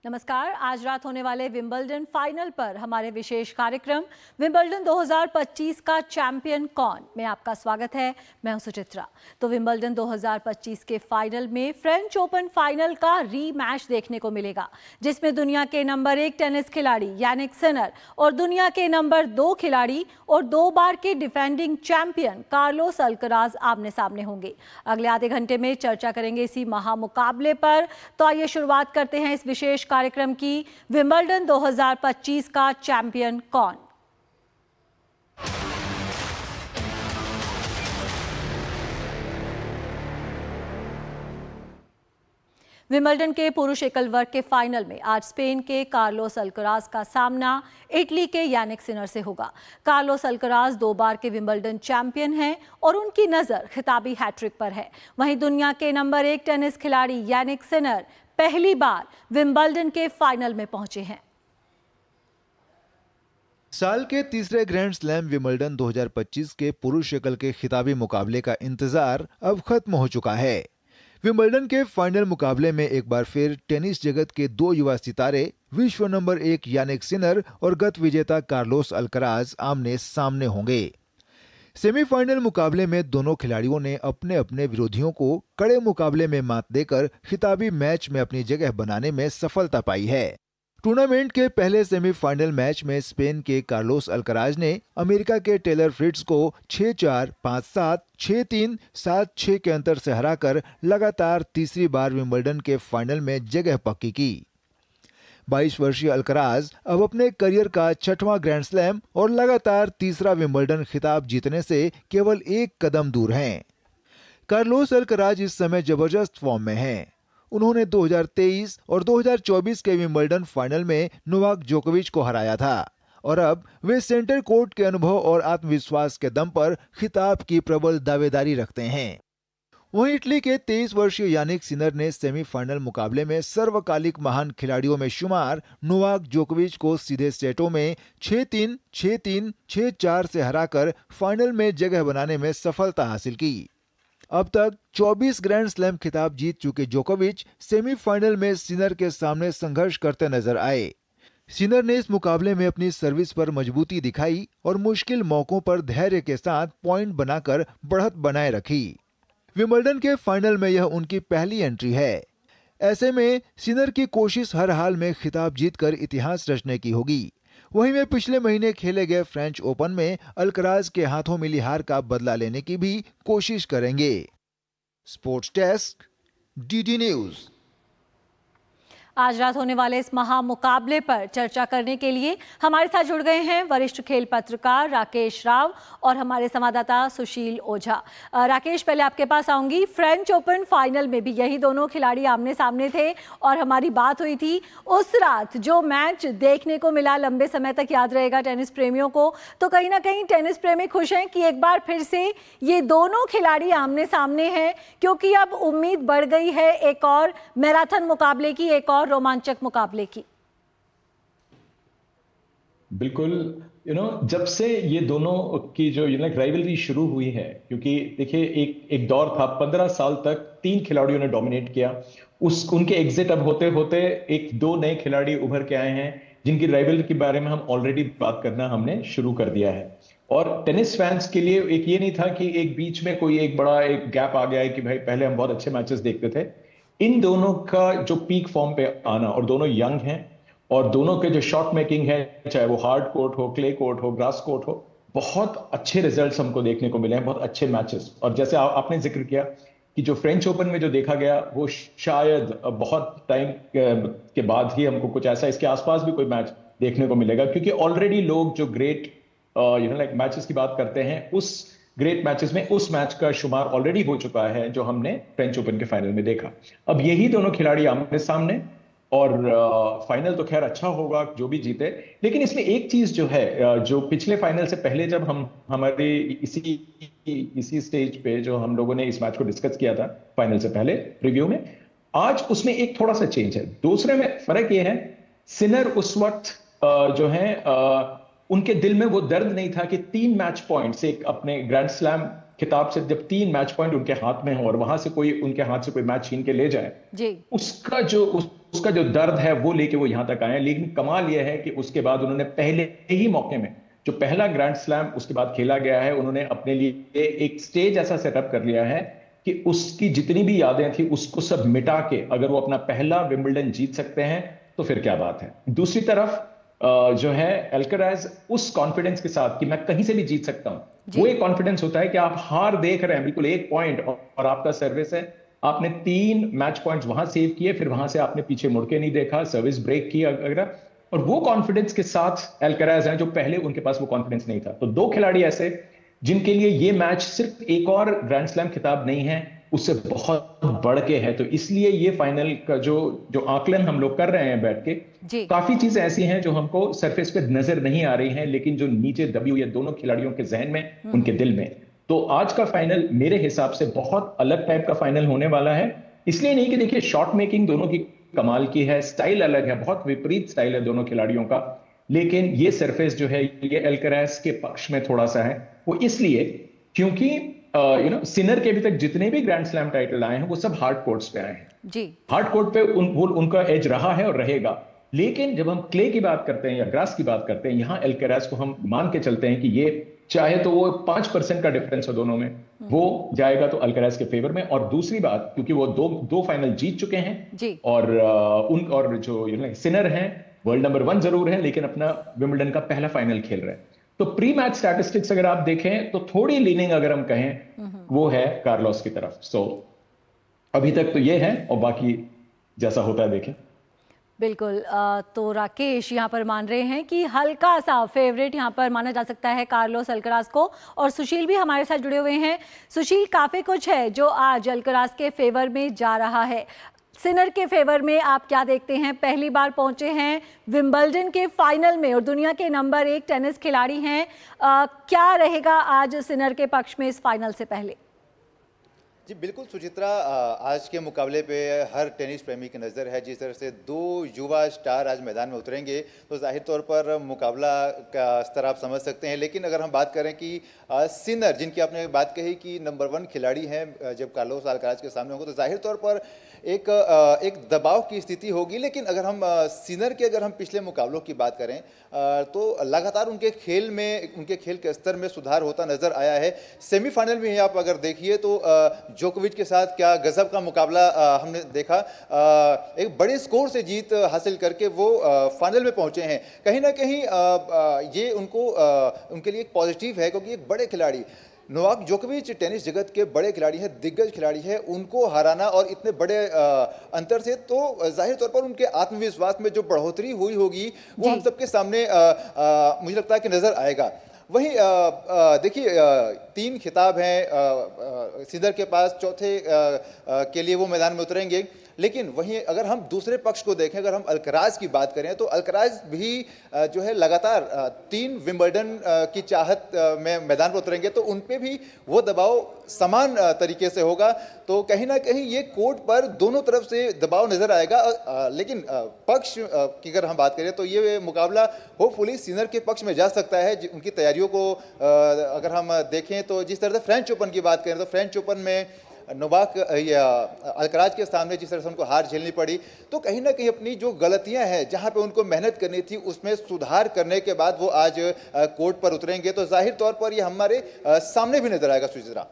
नमस्कार। आज रात होने वाले विंबलडन फाइनल पर हमारे विशेष कार्यक्रम विंबलडन 2025 का चैंपियन कौन में आपका स्वागत है। मैं हूं सुचित्रा। तो विंबलडन 2025 के फाइनल में फ्रेंच ओपन फाइनल का रीमैच देखने को मिलेगा, जिसमें दुनिया के नंबर 1 टेनिस खिलाड़ी यानिक सिनर और दुनिया के नंबर 2 खिलाड़ी और 2 बार के डिफेंडिंग चैंपियन कार्लोस अल्कराज आमने सामने होंगे। अगले आधे घंटे में चर्चा करेंगे इसी महामुकाबले पर। तो आइए शुरुआत करते हैं इस विशेष कार्यक्रम की। विंबलडन 2025 का चैंपियन कौन? विंबलडन के पुरुष एकल वर्ग के फाइनल में आज स्पेन के कार्लोस अल्कराज का सामना इटली के यानिक सिनर से होगा। कार्लोस अल्कराज 2 बार के विंबलडन चैंपियन हैं और उनकी नजर खिताबी हैट्रिक पर है। वहीं दुनिया के नंबर 1 टेनिस खिलाड़ी यानिक सिनर पहली बार विंबलडन के फाइनल में पहुंचे हैं। साल के तीसरे ग्रैंड स्लैम विंबलडन 2025 के पुरुष एकल के खिताबी मुकाबले का इंतजार अब खत्म हो चुका है। विंबलडन के फाइनल मुकाबले में एक बार फिर टेनिस जगत के 2 युवा सितारे विश्व नंबर 1 यानिक सिनर और गत विजेता कार्लोस अल्कराज आमने सामने होंगे। सेमीफाइनल मुकाबले में दोनों खिलाड़ियों ने अपने अपने विरोधियों को कड़े मुकाबले में मात देकर खिताबी मैच में अपनी जगह बनाने में सफलता पाई है। टूर्नामेंट के पहले सेमीफाइनल मैच में स्पेन के कार्लोस अल्कराज ने अमेरिका के टेलर फ्रिट्ज को 6-4, 5-7, 6-3, 7-6 के अंतर से हराकर लगातार तीसरी बार विंबलडन के फाइनल में जगह पक्की की। 22 वर्षीय अल्कराज अब अपने करियर का 6वां ग्रैंड स्लैम और लगातार तीसरा विंबलडन खिताब जीतने से केवल 1 कदम दूर हैं। कार्लोस अल्कराज इस समय जबरदस्त फॉर्म में हैं। उन्होंने 2023 और 2024 के विंबलडन फाइनल में नोवाक जोकोविच को हराया था और अब वे सेंटर कोर्ट के अनुभव और आत्मविश्वास के दम पर खिताब की प्रबल दावेदारी रखते हैं। वहीं इटली के 23 वर्षीय यानिक सिनर ने सेमीफाइनल मुकाबले में सर्वकालिक महान खिलाड़ियों में शुमार नोवाक जोकोविच को सीधे सेटों में 6-3, 6-3, 6-4 से हराकर फाइनल में जगह बनाने में सफलता हासिल की। अब तक 24 ग्रैंड स्लैम खिताब जीत चुके जोकोविच सेमीफाइनल में सिनर के सामने संघर्ष करते नजर आए। सिनर ने इस मुकाबले में अपनी सर्विस पर मजबूती दिखाई और मुश्किल मौकों पर धैर्य के साथ पॉइंट बनाकर बढ़त बनाए रखी। विंबलडन के फाइनल में यह उनकी पहली एंट्री है। ऐसे में सिनर की कोशिश हर हाल में खिताब जीतकर इतिहास रचने की होगी। वहीं वे पिछले महीने खेले गए फ्रेंच ओपन में अल्कराज के हाथों मिली हार का बदला लेने की भी कोशिश करेंगे। Sports desk, DD news. आज रात होने वाले इस महामुकाबले पर चर्चा करने के लिए हमारे साथ जुड़ गए हैं वरिष्ठ खेल पत्रकार राकेश राव और हमारे संवाददाता सुशील ओझा। राकेश, पहले आपके पास आऊंगी। फ्रेंच ओपन फाइनल में भी यही दोनों खिलाड़ी आमने सामने थे और हमारी बात हुई थी उस रात। जो मैच देखने को मिला लंबे समय तक याद रहेगा टेनिस प्रेमियों को। तो कहीं ना कहीं टेनिस प्रेमी खुश हैं कि एक बार फिर से ये दोनों खिलाड़ी आमने सामने हैं, क्योंकि अब उम्मीद बढ़ गई है एक और मैराथन मुकाबले की, एक और रोमांचक मुकाबले की। बिल्कुल, जब से ये दोनों की जो राइवलरी शुरू हुई है, क्योंकि देखिए एक दौर था 15 साल तक 3 खिलाड़ियों ने डोमिनेट किया। उनके एग्जिट अब होते होते 1-2 नए खिलाड़ी उभर के आए हैं, जिनकी राइवलरी के बारे में हम ऑलरेडी बात करना हमने शुरू कर दिया है। और टेनिस फैंस के लिए एक ये नहीं था कि एक बीच में कोई एक बड़ा गैप आ गया है कि भाई पहले हम बहुत अच्छे मैचेस देखते थे। इन दोनों का जो पीक फॉर्म पे आना, और दोनों यंग हैं और दोनों के जो शॉट मेकिंग है, चाहे वो हार्ड कोर्ट हो, क्ले कोर्ट हो, ग्रास कोर्ट हो, बहुत अच्छे रिजल्ट्स हमको देखने को मिले हैं, बहुत अच्छे मैचेस। और जैसे आपने जिक्र किया कि जो फ्रेंच ओपन में जो देखा गया वो शायद बहुत टाइम के बाद ही हमको कुछ ऐसा इसके आसपास भी कोई मैच देखने को मिलेगा, क्योंकि ऑलरेडी लोग जो ग्रेट मैचेस की बात करते हैं, उस ग्रेट मैचेस में उस मैच का शुमार ऑलरेडी हो चुका है जो हमने फ्रेंच ओपन के फाइनल में देखा। अब यही दोनों खिलाड़ी आमने सामने, और फाइनल तो खैर अच्छा होगा जो भी जीते। लेकिन इसमें एक चीज जो है, जो पिछले फाइनल से पहले जब हमारे इसी स्टेज पे जो हम लोगों ने इस मैच को डिस्कस किया था फाइनल से पहले रिव्यू में, आज उसमें एक थोड़ा सा चेंज है। दूसरे में फर्क ये है, सिनर उस वक्त जो है उनके दिल में वो दर्द नहीं था कि 3 मैच पॉइंट से अपने ग्रैंड स्लैम खिताब से जब 3 मैच पॉइंट उनके हाथ में हो और वहां से कोई उनके हाथ से कोई मैच छीन के ले जाए, जी। उसका जो उसका जो दर्द है वो लेके वो यहां तक आए हैं। लेकिन कमाल यह है कि उसके बाद उन्होंने पहले ही मौके में जो पहला ग्रैंड स्लैम उसके बाद खेला गया है, उन्होंने अपने लिए एक स्टेज ऐसा सेटअप कर लिया है कि उसकी जितनी भी यादें थी उसको सब मिटा के अगर वो अपना पहला विंबलडन जीत सकते हैं तो फिर क्या बात है। दूसरी तरफ जो है अल्कराज उस कॉन्फिडेंस के साथ कि मैं कहीं से भी जीत सकता हूं, वो एक कॉन्फिडेंस होता है कि आप हार देख रहे हैं बिल्कुल एक पॉइंट और आपका सर्विस है, आपने 3 मैच पॉइंट्स वहां सेव किए, फिर वहां से आपने पीछे मुड़ के नहीं देखा, सर्विस ब्रेक किया वगैरह, और वो कॉन्फिडेंस के साथ अल्कराज हैं जो पहले उनके पास वो कॉन्फिडेंस नहीं था। तो 2 खिलाड़ी ऐसे जिनके लिए ये मैच सिर्फ एक और ग्रैंड स्लैम खिताब नहीं है, उससे बहुत बढ़ के है। तो इसलिए ये फाइनल का जो आकलन हम लोग कर रहे हैं बैठ के, काफी चीजें ऐसी हैं जो हमको सरफेस पे नजर नहीं आ रही हैं, लेकिन जो नीचे दबी हुई है दोनों खिलाड़ियों के जहन में, उनके दिल में। तो आज का फाइनल मेरे हिसाब से बहुत अलग टाइप का फाइनल होने वाला है। इसलिए नहीं कि देखिए शॉट मेकिंग दोनों की कमाल की है, स्टाइल अलग है, बहुत विपरीत स्टाइल है दोनों खिलाड़ियों का, लेकिन ये सरफेस जो है ये अल्कराज के पक्ष में थोड़ा सा है। वो इसलिए क्योंकि सिनर के अभी तक जितने भी ग्रैंड स्लैम टाइटल आए हैं वो सब हार्ड कोर्ट्स पे आए हैं जी। हार्ड कोर्ट पे उनका एज रहा है और रहेगा। लेकिन जब हम क्ले की बात करते हैं या ग्रास की बात करते हैं, यहां अल्कराज को हम मान के चलते हैं कि ये चाहे तो वो 5% का डिफरेंस हो दोनों में, वो जाएगा तो अल्कराज के फेवर में। और दूसरी बात, क्योंकि वो दो फाइनल जीत चुके हैं जी। और जो सिनर हैं वर्ल्ड नंबर 1 जरूर है, लेकिन अपना विंबलडन का पहला फाइनल खेल रहे हैं। तो प्री मैच स्टैटिस्टिक्स अगर आप देखें तो थोड़ी लीनिंग अगर हम कहें वो है कार्लोस की तरफ। सो अभी तक तो ये है, और बाकी जैसा होता है देखें। बिल्कुल। तो राकेश यहाँ पर मान रहे हैं कि हल्का सा फेवरेट यहाँ पर माना जा सकता है कार्लोस अल्कराज को, और सुशील भी हमारे साथ जुड़े हुए हैं। सुशील, काफ़ी कुछ है जो आज अल्कराज के फेवर में जा रहा है, सिनर के फेवर में आप क्या देखते हैं? पहली बार पहुंचे हैं विंबलडन के फाइनल में और दुनिया के नंबर 1 टेनिस खिलाड़ी हैं, क्या रहेगा आज सिनर के पक्ष में इस फाइनल से पहले? जी बिल्कुल सुचित्रा, आज के मुकाबले पे हर टेनिस प्रेमी की नज़र है। जिस तरह से 2 युवा स्टार आज मैदान में उतरेंगे तो जाहिर तौर पर मुकाबला का स्तर आप समझ सकते हैं। लेकिन अगर हम बात करें कि सिनर, जिनकी आपने बात कही कि नंबर 1 खिलाड़ी हैं, जब कार्लोस अल्कराज के सामने होंगे तो जाहिर तौर पर एक दबाव की स्थिति होगी। लेकिन अगर हम सिनर के अगर हम पिछले मुकाबलों की बात करें तो लगातार उनके खेल के स्तर में सुधार होता नज़र आया है। सेमीफाइनल में ही आप अगर देखिए तो जोकोविच के साथ क्या गजब का मुकाबला हमने देखा, एक बड़े स्कोर से जीत हासिल करके वो फाइनल में पहुंचे हैं। कहीं ना कहीं ये उनके लिए एक पॉजिटिव है, क्योंकि एक बड़े खिलाड़ी नोवाक जोकोविच टेनिस जगत के बड़े खिलाड़ी हैं, दिग्गज खिलाड़ी हैं, उनको हराना और इतने बड़े अंतर से तो जाहिर तौर पर उनके आत्मविश्वास में जो बढ़ोतरी हुई होगी वो हम सबके सामने मुझे लगता है कि नजर आएगा। वहीं देखिए 3 खिताब हैं सिनर के पास, चौथे के लिए वो मैदान में उतरेंगे। लेकिन वहीं अगर हम दूसरे पक्ष को देखें, अगर हम अल्कराज की बात करें तो अल्कराज भी जो है लगातार 3 विंबलडन की चाहत में मैदान पर उतरेंगे, तो उन पे भी वो दबाव समान तरीके से होगा। तो कहीं ना कहीं ये कोर्ट पर दोनों तरफ से दबाव नजर आएगा। लेकिन पक्ष की अगर हम बात करें तो ये मुकाबला होपफुली सिनर के पक्ष में जा सकता है। उनकी तैयारियों को अगर हम देखें तो जिस तरह से फ्रेंच ओपन की बात करें तो फ्रेंच ओपन में नोवाक अल्कराज के सामने जिस तरह से उनको हार झेलनी पड़ी, तो कहीं ना कहीं अपनी जो गलतियां हैं, जहां पे उनको मेहनत करनी थी, उसमें सुधार करने के बाद वो आज कोर्ट पर उतरेंगे। तो जाहिर तौर पर ये हमारे सामने भी नजर आएगा सुचित्रा।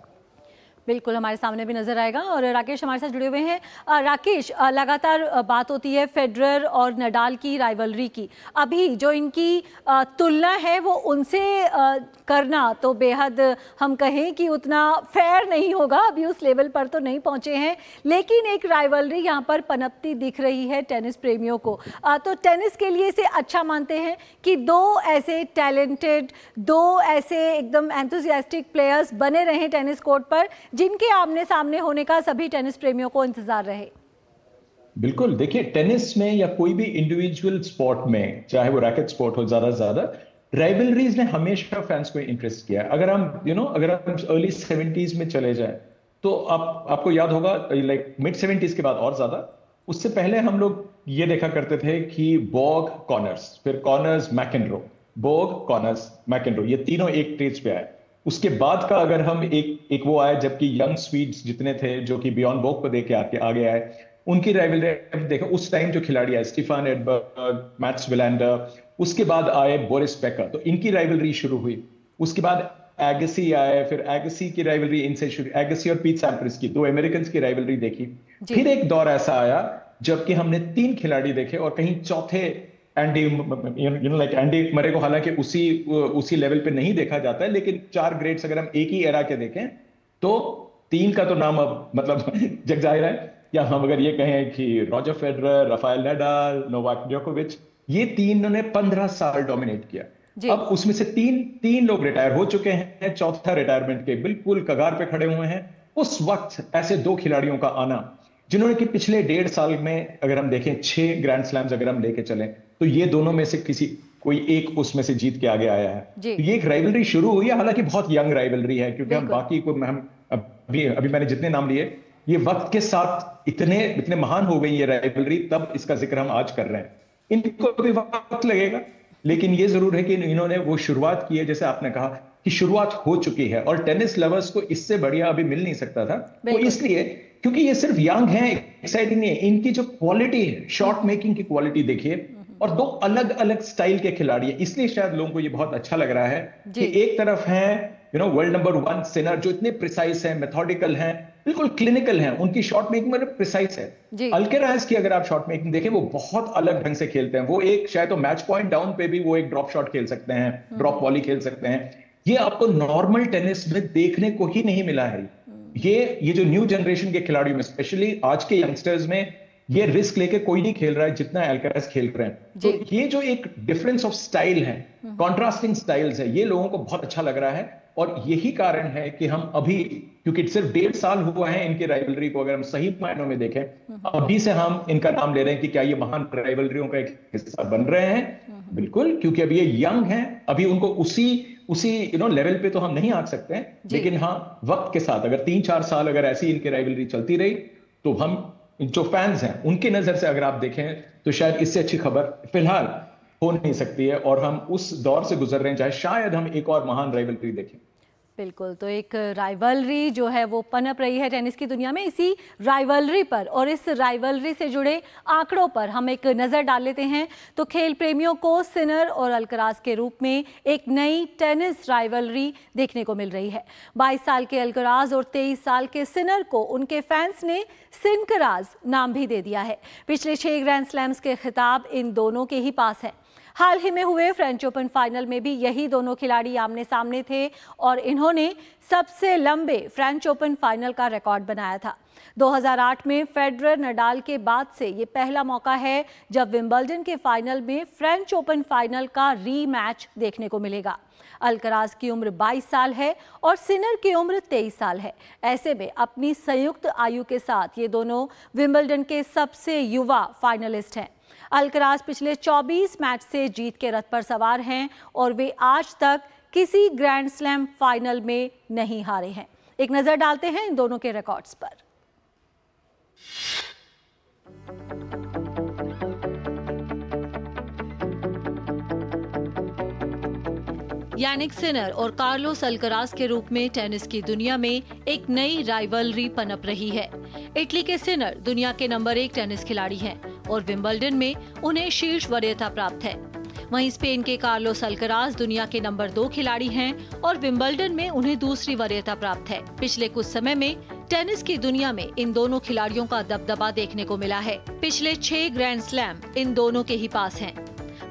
बिल्कुल हमारे सामने भी नजर आएगा। और राकेश हमारे साथ जुड़े हुए हैं। राकेश, लगातार बात होती है फेडरर और नडाल की राइवलरी की, अभी जो इनकी तुलना है वो उनसे करना तो बेहद हम कहें कि उतना फेयर नहीं होगा, अभी उस लेवल पर तो नहीं पहुंचे हैं, लेकिन एक राइवलरी यहाँ पर पनपती दिख रही है टेनिस प्रेमियों को। तो टेनिस के लिए इसे अच्छा मानते हैं कि 2 ऐसे टैलेंटेड, 2 ऐसे एकदम एंथुसियास्टिक प्लेयर्स बने रहे टेनिस कोर्ट पर, जिनके आमने सामने होने का सभी टेनिस प्रेमियों को इंतजार रहे। बिल्कुल, देखिए टेनिस में या कोई भी इंडिविजुअल स्पोर्ट में, चाहे वो रैकेट स्पोर्ट हो, ज्यादा राइवलरीज ने हमेशा फैंस को इंटरेस्ट किया। अगर हम अगर हम अर्ली 70s में चले जाएं तो आपको याद होगा लाइक मिड 70s के बाद और ज्यादा, उससे पहले हम लोग ये देखा करते थे कि बॉग कॉर्नर्स, फिर Connors McEnroe, Borg Connors McEnroe, ये तीनों एक स्टेज पे आए। उसके बाद का अगर हम एक वो आया जबकि यंग स्वीड्स जितने थे जो कि बियॉन्ड बोग को देके आगे आए, उनकी राइवलरी देखो, उस टाइम जो खिलाड़ी आए, स्टीफन एडबर्ग, मैट्स विलेंडर, उसके बाद आए बोरिस बेकर, तो इनकी राइवलरी शुरू हुई। उसके बाद एगसी आए, फिर एगसी की राइवलरी इनसे शुरू, एगसी और पीट सैम्प्रास की, दो अमेरिकन की राइवलरी देखी। फिर एक दौर ऐसा आया जबकि हमने 3 खिलाड़ी देखे और कहीं चौथे एंडी, लाइक एंडी मरे को हालांकि उसी लेवल पे नहीं देखा जाता है, लेकिन 4 ग्रेट्स अगर हम एक ही एरा के देखें तो 3 का तो नाम अब मतलब जग जाहिर है। या हम अगर ये कहें कि Roger Federer, Rafael Nadal, Novak जोकोविच, ये तीनों ने 15 साल डोमिनेट किया। अब उसमें से तीन लोग रिटायर हो चुके हैं, चौथा रिटायरमेंट के बिल्कुल कगार पे खड़े हुए हैं। उस वक्त ऐसे 2 खिलाड़ियों का आना जिन्होंने कि पिछले 1.5 साल में अगर हम देखें 6 ग्रैंड स्लैम्स अगर हम लेके चलें, तो ये दोनों में से कोई एक उसमें से जीत के आगे आया है। तो ये एक राइवलरी शुरू हुई है, हालांकि बहुत यंग राइवलरी है, क्योंकि हम बाकी को हम अभी मैंने जितने नाम लिए, ये वक्त के साथ इतने महान हो गई ये राइवलरी, तब इसका जिक्र हम आज कर रहे हैं। इनको भी वक्त लगेगा, लेकिन ये जरूर है कि इन्होंने वो शुरुआत की है, जैसे आपने कहा कि शुरुआत हो चुकी है, और टेनिस लवर्स को इससे बढ़िया अभी मिल नहीं सकता था। वो इसलिए क्योंकि ये सिर्फ यंग है, एक्साइटिंग नहीं है, इनकी जो क्वालिटी है, शॉट मेकिंग की क्वालिटी देखिए, और 2 अलग अलग स्टाइल के खिलाड़ी है, इसलिए शायद लोगों को ये बहुत अच्छा लग रहा है कि एक तरफ है वर्ल्ड नंबर 1 सिनर, जो इतने प्रिसाइज हैं, मेथोडिकल हैं, बिल्कुल क्लिनिकल हैं, उनकी शॉट मेकिंग में प्रिसाइज है। अल्केराज की अगर आप शॉट मेकिंग देखें, वो बहुत अलग ढंग से खेलते हैं। वो एक शायद तो मैच पॉइंट डाउन पे भी वो एक ड्रॉप शॉट खेल सकते हैं, ड्रॉप वॉली खेल सकते हैं। ये आपको नॉर्मल टेनिस में देखने को ही नहीं मिला है। ये जो न्यू जनरेशन के खिलाड़ियों में, स्पेशली आज के यंगस्टर्स में, ये रिस्क लेके कोई नहीं खेल रहा है जितना अल्केराज खेल रहे हैं। तो ये जो एक डिफरेंस ऑफ स्टाइल है, कॉन्ट्रास्टिंग स्टाइल्स है, ये लोगों को बहुत अच्छा लग रहा है। और यही कारण है कि हम अभी, क्योंकि सिर्फ 1.5 साल हुआ है इनकी राइवलरी को, अगर हम सही मायनों में देखें, अभी से हम इनका नाम ले रहे हैं कि क्या ये महान राइवलरियों का एक हिस्सा बन रहे हैं। बिल्कुल, क्योंकि अभी ये यंग हैं, अभी उनको उसी लेवल पे तो हम नहीं आ सकते हैं, लेकिन हाँ, वक्त के साथ अगर 3-4 साल अगर ऐसी इनकी राइवलरी चलती रही, तो हम जो फैंस हैं उनकी नजर से अगर आप देखें, तो शायद इससे अच्छी खबर फिलहाल हो नहीं सकती है, और हम उस दौर से गुजर रहे हैं जहां शायद हम एक और महान राइवलरी देखें। बिल्कुल, तो एक राइवलरी जो है वो पनप रही है टेनिस की दुनिया में। इसी राइवलरी पर और इस राइवलरी से जुड़े आंकड़ों पर हम एक नज़र डाल लेते हैं। तो खेल प्रेमियों को सिनर और अल्कराज के रूप में एक नई टेनिस राइवलरी देखने को मिल रही है। 22 साल के अल्कराज और 23 साल के सिनर को उनके फैंस ने सिनकराज नाम भी दे दिया है। पिछले 6 ग्रैंड स्लैम्स के खिताब इन दोनों के ही पास हैं। हाल ही में हुए फ्रेंच ओपन फाइनल में भी यही दोनों खिलाड़ी आमने सामने थे और इन्होंने सबसे लंबे फ्रेंच ओपन फाइनल का रिकॉर्ड बनाया था। 2008 में फेडरर नडाल के बाद से ये पहला मौका है जब विंबलडन के फाइनल में फ्रेंच ओपन फाइनल का रीमैच देखने को मिलेगा। अल्कराज की उम्र 22 साल है और सिनर की उम्र 23 साल है। ऐसे में अपनी संयुक्त आयु के साथ ये दोनों विंबलडन के सबसे युवा फाइनलिस्ट हैं। अल्कराज पिछले 24 मैच से जीत के रथ पर सवार हैं और वे आज तक किसी ग्रैंड स्लैम फाइनल में नहीं हारे हैं। एक नजर डालते हैं इन दोनों के रिकॉर्ड्स पर। यानिक सिनर और कार्लोस अल्कराज के रूप में टेनिस की दुनिया में एक नई राइवलरी पनप रही है। इटली के सिनर दुनिया के नंबर 1 टेनिस खिलाड़ी हैं और विंबलडन में उन्हें शीर्ष वरीयता प्राप्त है। वहीं स्पेन के कार्लोस अल्कराज दुनिया के नंबर 2 खिलाड़ी हैं और विंबलडन में उन्हें दूसरी वरीयता प्राप्त है। पिछले कुछ समय में टेनिस की दुनिया में इन दोनों खिलाड़ियों का दबदबा देखने को मिला है। पिछले 6 ग्रैंड स्लैम इन दोनों के ही पास हैं।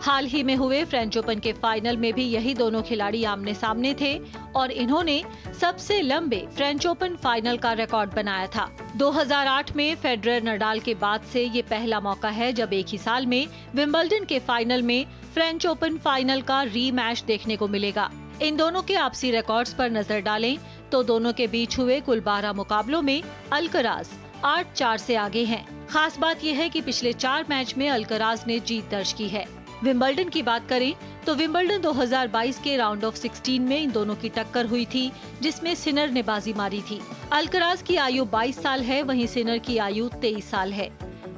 हाल ही में हुए फ्रेंच ओपन के फाइनल में भी यही दोनों खिलाड़ी आमने सामने थे और इन्होंने सबसे लंबे फ्रेंच ओपन फाइनल का रिकॉर्ड बनाया था। 2008 में फेडरर नडाल के बाद से ये पहला मौका है जब एक ही साल में विंबलडन के फाइनल में फ्रेंच ओपन फाइनल का रीमैच देखने को मिलेगा। इन दोनों के आपसी रिकॉर्ड्स पर नजर डालें तो दोनों के बीच हुए कुल 12 मुकाबलों में अल्कराज 8-4 से आगे हैं। खास बात यह है कि पिछले 4 मैच में अल्कराज ने जीत दर्ज की है। विंबलडन की बात करें तो विंबलडन 2022 के राउंड ऑफ 16 में इन दोनों की टक्कर हुई थी, जिसमें सिनर ने बाजी मारी थी। अल्कराज की आयु 22 साल है, वहीं सिनर की आयु 23 साल है।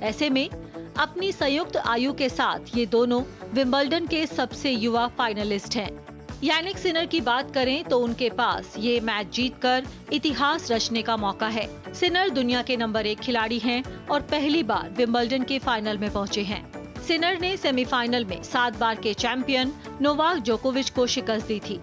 ऐसे में अपनी संयुक्त आयु के साथ ये दोनों विंबलडन के सबसे युवा फाइनलिस्ट हैं। यानिक सिनर की बात करें तो उनके पास ये मैच जीतकर इतिहास रचने का मौका है। सिनर दुनिया के नंबर 1 खिलाड़ी हैं और पहली बार विंबलडन के फाइनल में पहुंचे हैं। सिनर ने सेमीफाइनल में 7 बार के चैंपियन नोवाक जोकोविच को शिकस्त दी थी।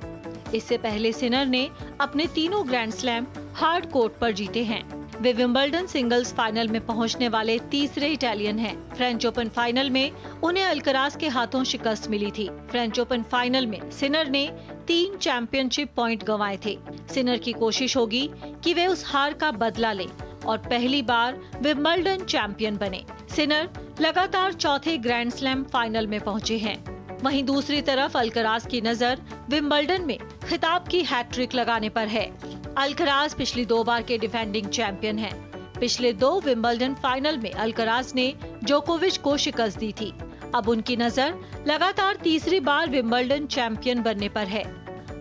इससे पहले सिनर ने अपने तीनों ग्रैंड स्लैम हार्ड कोर्ट पर जीते हैं। वे विंबलडन सिंगल्स फाइनल में पहुंचने वाले तीसरे इटालियन हैं। फ्रेंच ओपन फाइनल में उन्हें अल्कराज के हाथों शिकस्त मिली थी। फ्रेंच ओपन फाइनल में सिनर ने 3 चैंपियनशिप पॉइंट गंवाए थे। सिनर की कोशिश होगी कि वे उस हार का बदला लें और पहली बार विंबलडन चैंपियन बने। सिनर लगातार चौथे ग्रैंड स्लैम फाइनल में पहुंचे हैं। वहीं दूसरी तरफ अल्कराज की नजर विंबलडन में खिताब की हैट्रिक लगाने पर है। अल्कराज पिछली 2 बार के डिफेंडिंग चैंपियन हैं। पिछले 2 विंबलडन फाइनल में अल्कराज ने जोकोविच को शिकस्त दी थी। अब उनकी नजर लगातार तीसरी बार विंबलडन चैंपियन बनने पर है।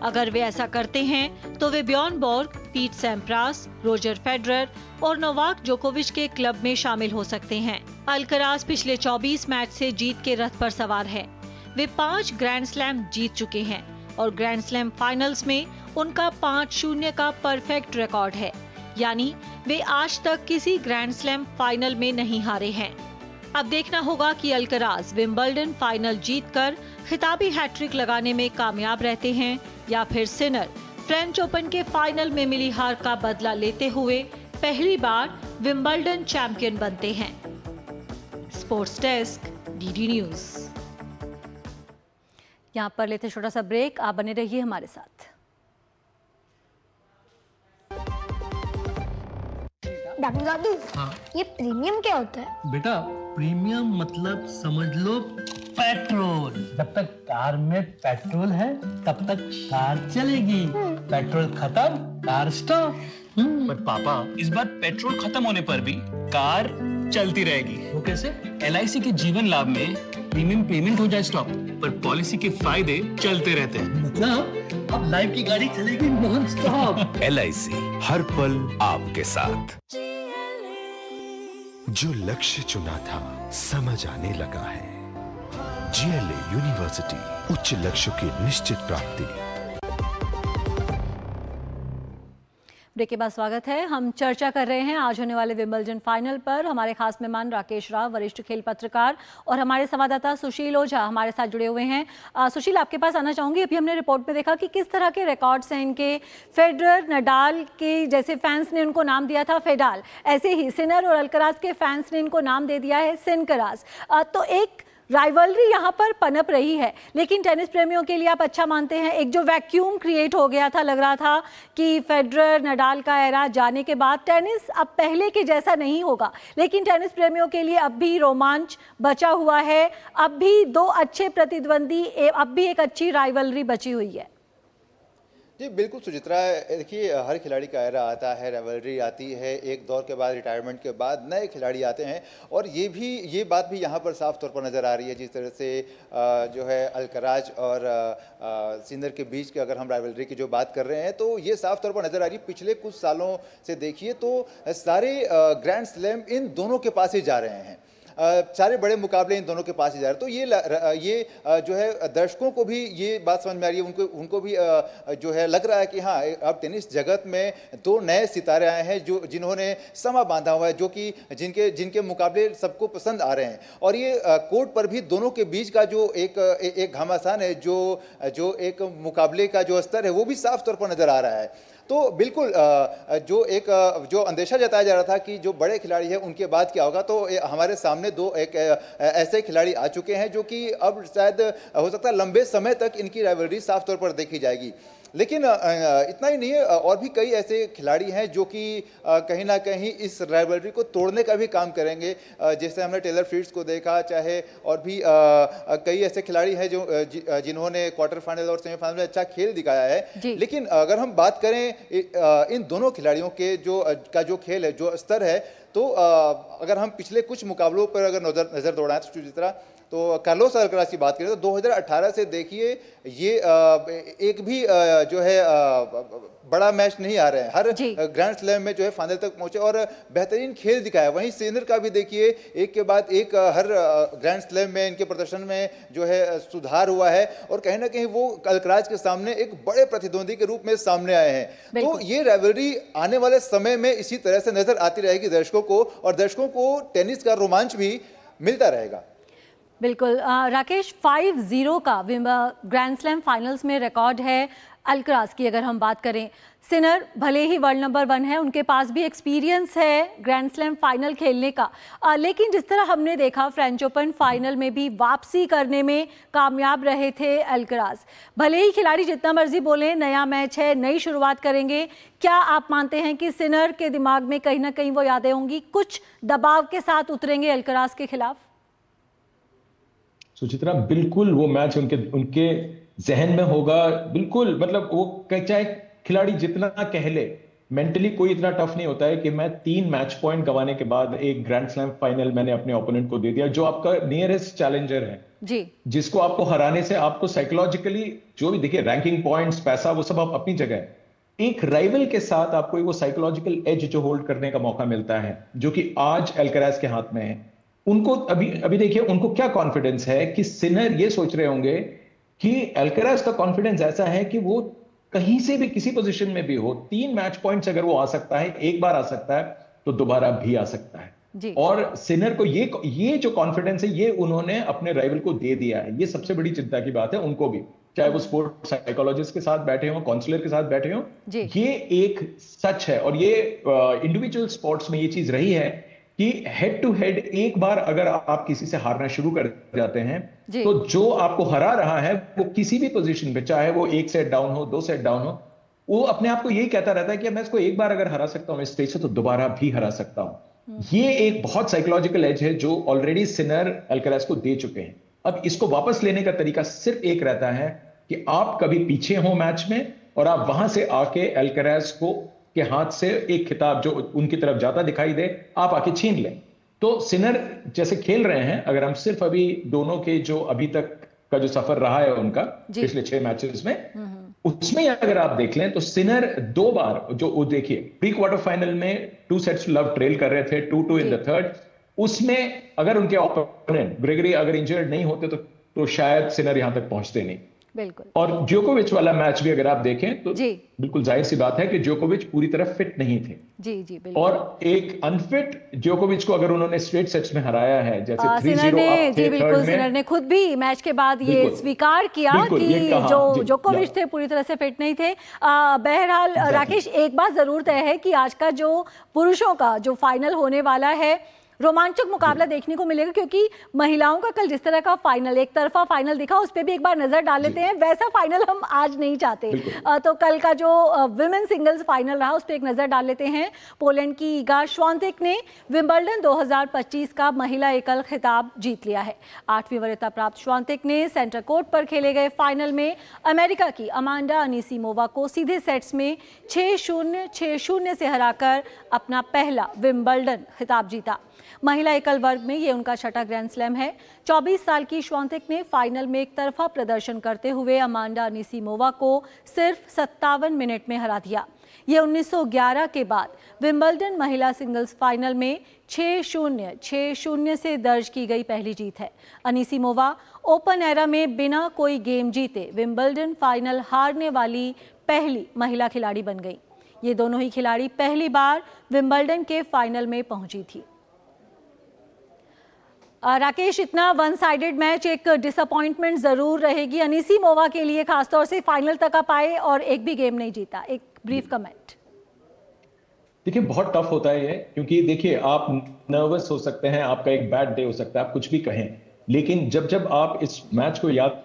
अगर वे ऐसा करते हैं तो वे बियॉर्न बोर्ग, पीट सैम्प्रास, रोजर फेडरर और नोवाक जोकोविच के क्लब में शामिल हो सकते हैं। अल्कराज पिछले 24 मैच से जीत के रथ पर सवार है। वे 5 ग्रैंड स्लैम जीत चुके हैं और ग्रैंड स्लैम फाइनल्स में उनका 5-0 का परफेक्ट रिकॉर्ड है, यानी वे आज तक किसी ग्रैंड स्लैम फाइनल में नहीं हारे हैं। अब देखना होगा कि अल्कराज विंबलडन फाइनल जीतकर खिताबी हैट्रिक लगाने में कामयाब रहते हैं या फिर सिनर फ्रेंच ओपन के फाइनल में मिली हार का बदला लेते हुए पहली बार विंबलडन चैंपियन बनते हैं। Sports desk, DD news. यहाँ पर लेते छोटा सा ब्रेक, आप बने रहिए हमारे साथ। दादू दादू, हाँ ये प्रीमियम क्या होता है? बेटा, प्रीमियम मतलब समझ लो पेट्रोल। जब तक कार में पेट्रोल है तब तक कार चलेगी, पेट्रोल खत्म कार स्टॉप। पर पापा, इस बार पेट्रोल खत्म होने पर भी कार चलती रहेगी। वो कैसे? LIC के जीवन लाभ में प्रीमियम पेमेंट हो जाए स्टॉप, पर पॉलिसी के फायदे चलते रहते हैं। मतलब अब लाइफ की गाड़ी चलेगी नॉन स्टॉप। LIC हर पल आपके साथ। जो लक्ष्य चुना था समझ आने लगा है। GLA यूनिवर्सिटी, उच्च लक्ष्य की निश्चित प्राप्ति। ब्रेक के बाद स्वागत है। हम चर्चा कर रहे हैं आज होने वाले विंबलडन फाइनल पर। हमारे खास मेहमान राकेश राव, वरिष्ठ खेल पत्रकार, और हमारे संवाददाता सुशील ओझा हमारे साथ जुड़े हुए हैं। सुशील, आपके पास आना चाहूंगी। अभी हमने रिपोर्ट में देखा कि किस तरह के रिकॉर्ड्स हैं इनके। फेडरर, नडाल के जैसे फैंस ने उनको नाम दिया था फेडाल, ऐसे ही सिनर और अल्कराज के फैंस ने इनको नाम दे दिया है सिनकराज। तो एक राइवलरी यहाँ पर पनप रही है, लेकिन टेनिस प्रेमियों के लिए आप अच्छा मानते हैं? एक जो वैक्यूम क्रिएट हो गया था, लग रहा था कि फेडरर नडाल का एरा जाने के बाद टेनिस अब पहले के जैसा नहीं होगा, लेकिन टेनिस प्रेमियों के लिए अब भी रोमांच बचा हुआ है। अब भी 2 अच्छे प्रतिद्वंदी, अब भी एक अच्छी राइवलरी बची हुई है। जी बिल्कुल सुचित्रा, देखिए हर खिलाड़ी का एरा आता है, राइवलरी आती है, एक दौर के बाद, रिटायरमेंट के बाद नए खिलाड़ी आते हैं, और ये बात भी यहाँ पर साफ तौर पर नज़र आ रही है। जिस तरह से जो है अल्कराज और सिनर के बीच की अगर हम राइवलरी की जो बात कर रहे हैं, तो ये साफ तौर पर नज़र आ रही है। पिछले कुछ सालों से देखिए तो सारे ग्रैंड स्लैम इन दोनों के पास ही जा रहे हैं। सारे बड़े मुकाबले इन दोनों के पास ही जा रहे हैं। तो ये जो है दर्शकों को भी ये बात समझ में आ रही है, उनको भी जो है लग रहा है कि हाँ, अब टेनिस जगत में 2 नए सितारे आए हैं जो जिन्होंने समा बांधा हुआ है, जो कि जिनके मुकाबले सबको पसंद आ रहे हैं। और ये कोर्ट पर भी दोनों के बीच का जो एक घमासान है, जो एक मुकाबले का जो स्तर है, वो भी साफ तौर पर नजर आ रहा है। तो बिल्कुल जो अंदेशा जताया जा रहा था कि जो बड़े खिलाड़ी हैं उनके बाद क्या होगा, तो हमारे सामने 2 ऐसे खिलाड़ी आ चुके हैं जो कि अब शायद हो सकता है लंबे समय तक इनकी राइवलरी साफ तौर पर देखी जाएगी। लेकिन इतना ही नहीं है, और भी कई ऐसे खिलाड़ी हैं जो कि कहीं ना कहीं इस राइवलरी को तोड़ने का भी काम करेंगे। जैसे हमने टेलर फ्रिट्ज को देखा, चाहे और भी कई ऐसे खिलाड़ी हैं जिन्होंने क्वार्टर फाइनल और सेमीफाइनल में अच्छा खेल दिखाया है। लेकिन अगर हम बात करें इन दोनों खिलाड़ियों के जो खेल है, जो स्तर है, तो अगर हम पिछले कुछ मुकाबलों पर अगर नजर दौड़ाएं तो जिस तरह, तो कार्लोस अल्कराज की बात करें तो 2018 से देखिए ये एक भी जो है बड़ा मैच नहीं आ रहे हैं, हर ग्रैंड स्लैम में जो है फाइनल तक पहुंचे और बेहतरीन खेल दिखाया। वहीं सिनर का भी देखिए एक के बाद एक हर ग्रैंड स्लैम में इनके प्रदर्शन में जो है सुधार हुआ है और कहीं ना कहीं वो अल्कराज के सामने एक बड़े प्रतिद्वंदी के रूप में सामने आए हैं। तो ये राइवलरी आने वाले समय में इसी तरह से नजर आती रहेगी दर्शकों को और दर्शकों को टेनिस का रोमांच भी मिलता रहेगा। बिल्कुल राकेश, 5-0 का ग्रैंड स्लैम फाइनल्स में रिकॉर्ड है अल्कराज की। अगर हम बात करें, सिनर भले ही वर्ल्ड नंबर 1 है, उनके पास भी एक्सपीरियंस है ग्रैंड स्लैम फाइनल खेलने का, लेकिन जिस तरह हमने देखा फ्रेंच ओपन फाइनल में भी वापसी करने में कामयाब रहे थे अल्कराज। भले ही खिलाड़ी जितना मर्जी बोले नया मैच है, नई शुरुआत करेंगे, क्या आप मानते हैं कि सिनर के दिमाग में कहीं ना कहीं वो यादें होंगी, कुछ दबाव के साथ उतरेंगे अल्कराज के खिलाफ? सुचित्रा, बिल्कुल वो मैच उनके जहन में होगा, बिल्कुल। मतलब वो चाहे खिलाड़ी जितना कह ले, मेंटली कोई इतना टफ नहीं होता है कि मैं 3 मैच पॉइंट गंवाने के बाद एक ग्रैंड स्लैम फाइनल मैंने अपने ओपोनेंट को दे दिया, जो आपका नियरेस्ट चैलेंजर है जी, जिसको आपको हराने से आपको साइकोलॉजिकली जो भी देखिए रैंकिंग पॉइंट्स, पैसा, वो सब आप अपनी जगह है, एक राइवल के साथ आपको वो साइकोलॉजिकल एज जो होल्ड करने का मौका मिलता है, जो कि आज अल्कराज के हाथ में है। उनको अभी देखिए उनको क्या कॉन्फिडेंस है कि सिनर ये सोच रहे होंगे कि अल्कराज का कॉन्फिडेंस ऐसा है कि वो कहीं से भी किसी पोजीशन में भी हो, 3 मैच पॉइंट्स अगर वो आ सकता है, एक बार आ सकता है तो दोबारा भी आ सकता है जी। और सिनर को ये जो कॉन्फिडेंस है ये उन्होंने अपने राइवल को दे दिया है। ये सबसे बड़ी चिंता की बात है उनको भी, चाहे वो स्पोर्ट साइकोलॉजिस्ट के साथ बैठे हो, काउंसलर के साथ बैठे हो, ये एक सच है। और ये इंडिविजुअल स्पोर्ट्स में ये चीज रही है कि हेड टू हेड एक बार अगर आप किसी से हारना शुरू कर जाते हैं तो जो आपको हरा रहा है वो किसी भी पोजीशन पे, चाहे वो 1 सेट डाउन हो, 2 सेट डाउन हो, वो अपने आप को यही कहता रहता है कि मैं इसको एक बार अगर हरा सकता हूं इस स्टेज से तो दोबारा भी हरा सकता हूं। ये एक बहुत साइकोलॉजिकल एज है जो ऑलरेडी सिनर अल्कराज को दे चुके हैं। अब इसको वापस लेने का तरीका सिर्फ एक रहता है कि आप कभी पीछे हो मैच में और आप वहां से आके अल्कराज के हाथ से एक खिताब जो उनकी तरफ जाता दिखाई दे, आप आके छीन लें। तो सिनर जैसे खेल रहे हैं, अगर हम सिर्फ अभी दोनों के जो अभी तक का जो सफर रहा है उनका पिछले 6 मैचेस में, उसमें अगर आप देख लें तो सिनर 2 बार जो देखिए प्री क्वार्टर फाइनल में 2 सेट्स लव ट्रेल कर रहे थे, 2-2 इन द थर्ड, उसमें अगर उनके ओपोनेंट ग्रेगरी अगर इंजर्ड नहीं होते तो शायद सिनर यहां तक पहुंचते नहीं। बिल्कुल। और जोकोविच वाला मैच भी अगर आप देखें तो बिल्कुल जाहिर सी बात है कि जोकोविच पूरी तरह फिट नहीं थे। जी बिल्कुल। और एक अनफिट जोकोविच को अगर उन्होंने स्ट्रेट सेट्स में हराया है, जैसे 3-0 अप थे थर्ड में, सिनर ने खुद भी मैच के बाद ये स्वीकार किया कि जो जोकोविच थे पूरी तरह से फिट नहीं थे। बहरहाल राकेश, एक बात जरूर तय है कि आज का जो पुरुषों का जो फाइनल होने वाला है रोमांचक मुकाबला देखने को मिलेगा, क्योंकि महिलाओं का कल जिस तरह का फाइनल, एक तरफा फाइनल दिखा, उस पर भी एक बार नजर डाल लेते हैं। वैसा फाइनल हम आज नहीं चाहते, तो कल का जो विमेन सिंगल्स फाइनल रहा उस पर एक नजर डाल लेते हैं। पोलैंड की इगा श्वांतेक ने विंबलडन 2025 का महिला एकल खिताब जीत लिया है। 8वीं वरीयता प्राप्त श्वांतेक ने सेंटर कोर्ट पर खेले गए फाइनल में अमेरिका की अमांडा अनीसिमोवा को सीधे सेट्स में 6-0, 6-0 से हराकर अपना पहला विंबलडन खिताब जीता। महिला एकल वर्ग में ये उनका 6ठा ग्रैंड स्लैम है। 24 साल की श्वांतेक ने फाइनल में एक तरफा प्रदर्शन करते हुए अमांडा अनीसिमोवा को सिर्फ 57 मिनट में हरा दिया। ये 1911 के बाद विंबलडन महिला सिंगल्स फाइनल में 6-0, 6-0 से दर्ज की गई पहली जीत है। अनीसिमोवा ओपन एरा में बिना कोई गेम जीते विंबलडन फाइनल हारने वाली पहली महिला खिलाड़ी बन गई। ये दोनों ही खिलाड़ी पहली बार विंबलडन के फाइनल में पहुंची थी। राकेश, इतना वन साइडेड मैच एक डिसअपॉइंटमेंट जरूर रहेगी अनीसिमोवा के लिए, खासतौर से फाइनल तक आप आए और एक भी गेम नहीं जीता। एक ब्रीफ कमेंट। देखिए बहुत टफ होता है ये, क्योंकि देखिए आप नर्वस हो सकते हैं, आपका एक बैड डे हो सकता है, आप कुछ भी कहें, लेकिन जब आप इस मैच को याद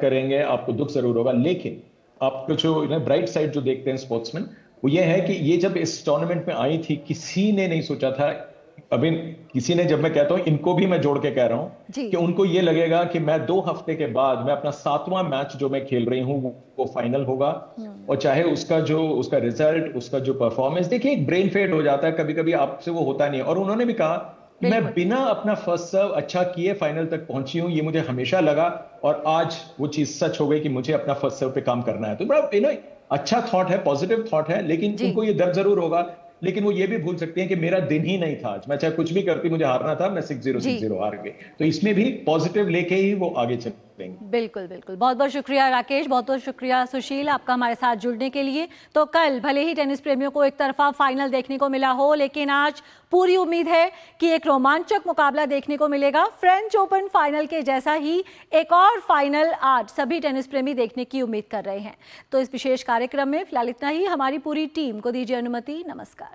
करेंगे आपको दुख जरूर होगा। लेकिन आपको जो ब्राइट साइड जो देखते हैं स्पोर्ट्समैन, वो ये है कि ये जब इस टूर्नामेंट में आई थी किसी ने नहीं सोचा था। अभी किसी ने, जब मैं कहता हूं इनको भी मैं जोड़ के कह रहा हूं कि उनको ये लगेगा कि मैं 2 हफ्ते के बाद मैं अपना 7वां मैच जो मैं खेल रही हूं वो फाइनल होगा, और चाहे उसका रिजल्ट, उसका जो परफॉर्मेंस, देखिए एक ब्रेन फेड हो जाता है कभी कभी, आपसे वो होता नहीं। और उन्होंने भी कहा मैं बिना अपना फर्स्ट सर्व अच्छा किए फाइनल तक पहुंची हूं, ये मुझे हमेशा लगा और आज वो चीज सच हो गई कि मुझे अपना फर्स्ट सर्व पे काम करना है। तो बड़ा अच्छा थॉट है, पॉजिटिव थॉट है, लेकिन उनको ये डर जरूर होगा, लेकिन वो ये भी भूल सकते हैं कि मेरा दिन ही नहीं था आज, मैं चाहे कुछ भी करती मुझे हारना था, मैं 6-0 6-0 हार गए। तो इसमें भी पॉजिटिव लेके ही वो आगे चलेंगे। बिल्कुल बिल्कुल, बहुत बहुत शुक्रिया राकेश, बहुत बहुत शुक्रिया सुशील आपका हमारे साथ जुड़ने के लिए। तो कल भले ही टेनिस प्रेमियों को एक तरफा फाइनल देखने को मिला हो, लेकिन आज पूरी उम्मीद है कि एक रोमांचक मुकाबला देखने को मिलेगा। फ्रेंच ओपन फाइनल के जैसा ही एक और फाइनल आज सभी टेनिस प्रेमी देखने की उम्मीद कर रहे हैं। तो इस विशेष कार्यक्रम में फिलहाल इतना ही। हमारी पूरी टीम को दीजिए अनुमति। नमस्कार।